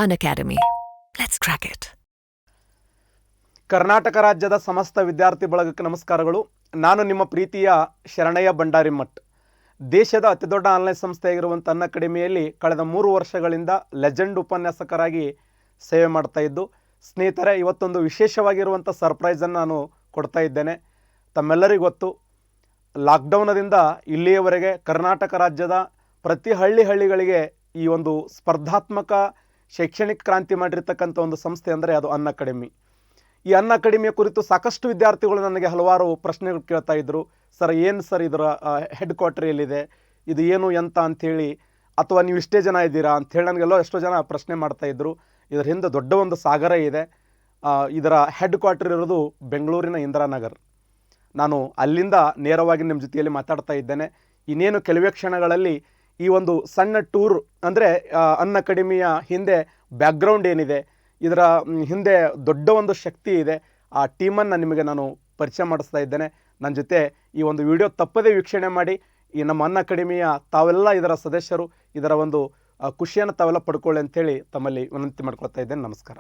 Unacademy. Let's crack it. Karnataka ರಾಜ್ಯದ ಸಮಸ್ತ ವಿದ್ಯಾರ್ಥಿ ಬಳಗಕ್ಕೆ ನಮಸ್ಕಾರಗಳು. ನಾನು ನಿಮ್ಮ ಪ್ರೀತಿಯ ಶರಣಯ್ಯ ಭಂಡಾರಿಮಠ್. ದೇಶದ ಅತಿದೊಡ್ಡ ಆನ್ಲೈನ್ ಸಂಸ್ಥೆಯಾಗಿರುವಂಥ ಅನ್ಅಕಾಡೆಮಿಯಲ್ಲಿ ಕಳೆದ 3 ವರ್ಷಗಳಿಂದ ಲೆಜೆಂಡ್ ಉಪನ್ಯಾಸಕರಾಗಿ ಸೇವೆ ಮಾಡ್ತಾ ಇದ್ದು, ಸ್ನೇಹಿತರೆ, ಇವತ್ತೊಂದು ವಿಶೇಷವಾಗಿರುವಂಥ ಸರ್ಪ್ರೈಸನ್ನು ನಾನು ಕೊಡ್ತಾ ಇದ್ದೇನೆ. ತಮ್ಮೆಲ್ಲರಿಗೂ ಗೊತ್ತು, ಲಾಕ್ಡೌನದಿಂದ ಇಲ್ಲಿಯವರೆಗೆ ಕರ್ನಾಟಕ ರಾಜ್ಯದ ಪ್ರತಿ ಹಳ್ಳಿಗಳಿಗೆ ಈ ಒಂದು ಸ್ಪರ್ಧಾತ್ಮಕ ಶೈಕ್ಷಣಿಕ ಕ್ರಾಂತಿ ಮಾಡಿರ್ತಕ್ಕಂಥ ಒಂದು ಸಂಸ್ಥೆ ಅಂದರೆ ಅದು ಅನ್ಅಕಾಡೆಮಿ. ಈ ಅನ್ಅಕಾಡೆಮಿಯ ಕುರಿತು ಸಾಕಷ್ಟು ವಿದ್ಯಾರ್ಥಿಗಳು ನನಗೆ ಹಲವಾರು ಪ್ರಶ್ನೆಗಳು ಕೇಳ್ತಾ ಇದ್ದರು. ಸರ್, ಏನು ಸರ್ ಇದರ ಹೆಡ್ ಕ್ವಾರ್ಟರ್ ಎಲ್ಲಿದೆ, ಇದು ಏನು ಎಂತ ಅಂಥೇಳಿ, ಅಥವಾ ನೀವು ಇಷ್ಟೇ ಜನ ಇದ್ದೀರಾ ಅಂಥೇಳಿ ನನಗೆಲ್ಲೋ ಎಷ್ಟೋ ಜನ ಪ್ರಶ್ನೆ ಮಾಡ್ತಾಯಿದ್ರು. ಇದರ ಹಿಂದೆ ದೊಡ್ಡ ಒಂದು ಸಾಗರ ಇದೆ. ಇದರ ಹೆಡ್ ಕ್ವಾರ್ಟರ್ ಇರೋದು ಬೆಂಗಳೂರಿನ ಇಂದಿರಾನಗರ್. ನಾನು ಅಲ್ಲಿಂದ ನೇರವಾಗಿ ನಿಮ್ಮ ಜೊತೆಯಲ್ಲಿ ಮಾತಾಡ್ತಾ ಇದ್ದೇನೆ. ಇನ್ನೇನು ಕೆಲವೇ ಕ್ಷಣಗಳಲ್ಲಿ ಈ ಒಂದು ಸಣ್ಣ ಟೂರ್, ಅಂದರೆ ಅನ್ಅಕಾಡೆಮಿಯ ಹಿಂದೆ ಬ್ಯಾಕ್ಗ್ರೌಂಡ್ ಏನಿದೆ, ಇದರ ಹಿಂದೆ ದೊಡ್ಡ ಒಂದು ಶಕ್ತಿ ಇದೆ, ಆ ಟೀಮನ್ನು ನಿಮಗೆ ನಾನು ಪರಿಚಯ ಮಾಡಿಸ್ತಾ ಇದ್ದೇನೆ. ನನ್ನ ಜೊತೆ ಈ ಒಂದು ವಿಡಿಯೋ ತಪ್ಪದೇ ವೀಕ್ಷಣೆ ಮಾಡಿ. ಈ ನಮ್ಮ ಅನ್ಅಕಾಡೆಮಿಯ ತಾವೆಲ್ಲ ಇದರ ಸದಸ್ಯರು, ಇದರ ಒಂದು ಖುಷಿಯನ್ನು ತಾವೆಲ್ಲ ಪಡ್ಕೊಳ್ಳಿ ಅಂತೇಳಿ ತಮ್ಮಲ್ಲಿ ವಿನಂತಿ ಮಾಡ್ಕೊಳ್ತಾ ಇದ್ದೇನೆ. ನಮಸ್ಕಾರ.